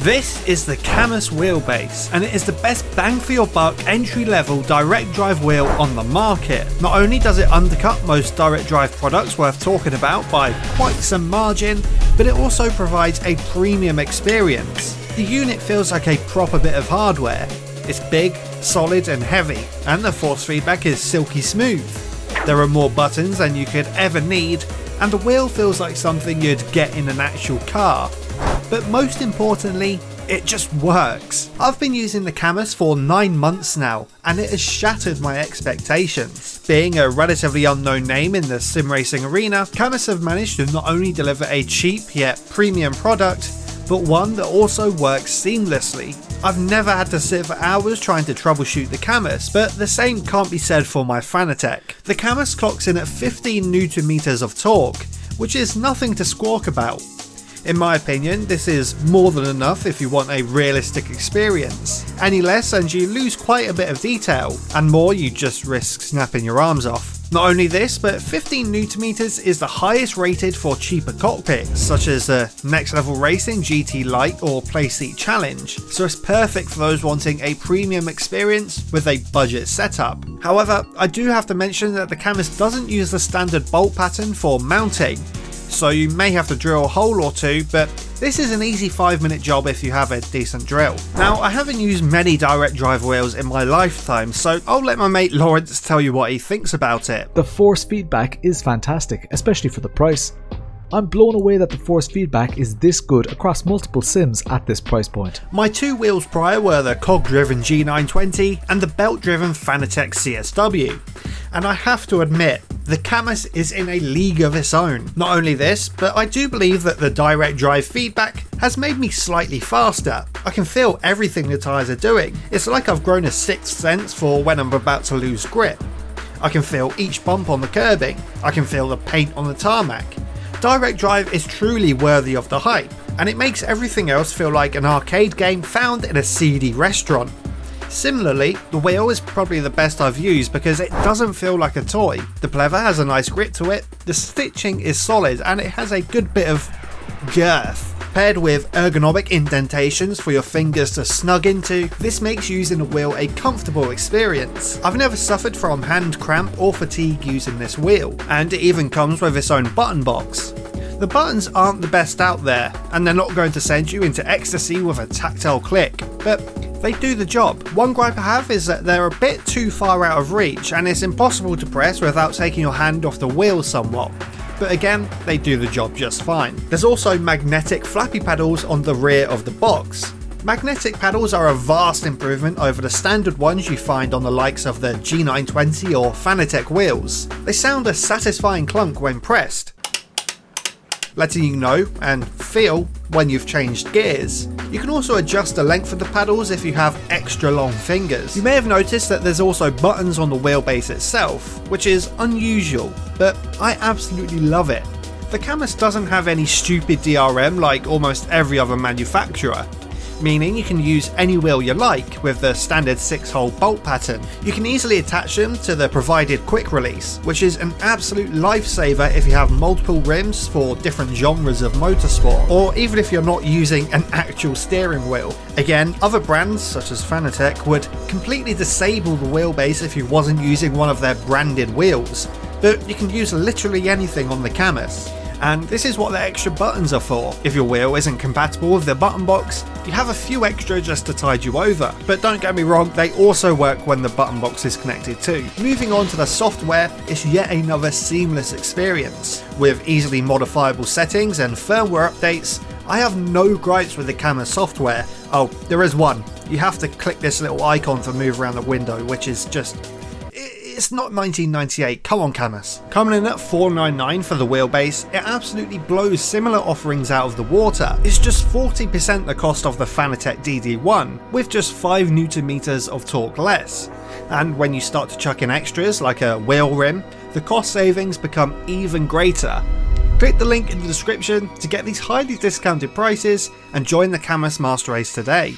This is the CAMMUS wheelbase, and it is the best bang for your buck entry level direct drive wheel on the market. Not only does it undercut most direct drive products worth talking about by quite some margin, but it also provides a premium experience. The unit feels like a proper bit of hardware. It's big, solid and heavy, and the force feedback is silky smooth. There are more buttons than you could ever need, and the wheel feels like something you'd get in an actual car. But most importantly, it just works. I've been using the CAMMUS for 9 months now, and it has shattered my expectations. Being a relatively unknown name in the sim racing arena, CAMMUS have managed to not only deliver a cheap yet premium product, but one that also works seamlessly. I've never had to sit for hours trying to troubleshoot the CAMMUS, but the same can't be said for my Fanatec. The CAMMUS clocks in at 15 Nm of torque, which is nothing to squawk about. In my opinion, this is more than enough if you want a realistic experience. Any less and you lose quite a bit of detail, and more you just risk snapping your arms off. Not only this, but 15 Nm is the highest rated for cheaper cockpits, such as the Next Level Racing GT-Lite or playseat challenge, so it's perfect for those wanting a premium experience with a budget setup. However, I do have to mention that the CAMMUS doesn't use the standard bolt pattern for mounting, so you may have to drill a hole or two, but this is an easy 5-minute job if you have a decent drill. Now, I haven't used many direct drive wheels in my lifetime, so I'll let my mate Laurence tell you what he thinks about it. The force feedback is fantastic, especially for the price. I'm blown away that the force feedback is this good across multiple sims at this price point. My two wheels prior were the cog-driven G920 and the belt-driven Fanatec CSW, and I have to admit, the CAMMUS is in a league of its own. Not only this, but I do believe that the direct drive feedback has made me slightly faster. I can feel everything the tyres are doing. It's like I've grown a sixth sense for when I'm about to lose grip. I can feel each bump on the curbing. I can feel the paint on the tarmac. Direct drive is truly worthy of the hype, and it makes everything else feel like an arcade game found in a seedy restaurant. Similarly, the wheel is probably the best I've used because it doesn't feel like a toy. The pleather has a nice grip to it, the stitching is solid, and it has a good bit of girth. Paired with ergonomic indentations for your fingers to snug into, this makes using the wheel a comfortable experience. I've never suffered from hand cramp or fatigue using this wheel, and it even comes with its own button box. The buttons aren't the best out there, and they're not going to send you into ecstasy with a tactile click, but they do the job. One gripe I have is that they're a bit too far out of reach, and it's impossible to press without taking your hand off the wheel somewhat. But again, they do the job just fine. There's also magnetic flappy pedals on the rear of the box. Magnetic pedals are a vast improvement over the standard ones you find on the likes of the G920 or Fanatec wheels. They sound a satisfying clunk when pressed, letting you know and feel when you've changed gears. You can also adjust the length of the pedals if you have extra long fingers. You may have noticed that there's also buttons on the wheelbase itself, which is unusual, but I absolutely love it. The CAMMUS doesn't have any stupid DRM like almost every other manufacturer, meaning you can use any wheel you like with the standard 6-hole bolt pattern. You can easily attach them to the provided quick release, which is an absolute lifesaver if you have multiple rims for different genres of motorsport, or even if you're not using an actual steering wheel. Again, other brands such as Fanatec would completely disable the wheelbase if you wasn't using one of their branded wheels, but you can use literally anything on the CAMMUS. And this is what the extra buttons are for. If your wheel isn't compatible with the button box, you have a few extra just to tide you over. But don't get me wrong, they also work when the button box is connected too. Moving on to the software, it's yet another seamless experience. With easily modifiable settings and firmware updates, I have no gripes with the CAMMUS software. Oh, there is one. You have to click this little icon to move around the window, which is just... it's not 1998, come on CAMMUS. Coming in at $499 for the wheelbase, it absolutely blows similar offerings out of the water. It's just 40% the cost of the Fanatec DD1, with just 5 Nm of torque less. And when you start to chuck in extras like a wheel rim, the cost savings become even greater. Click the link in the description to get these highly discounted prices and join the CAMMUS Master Race today.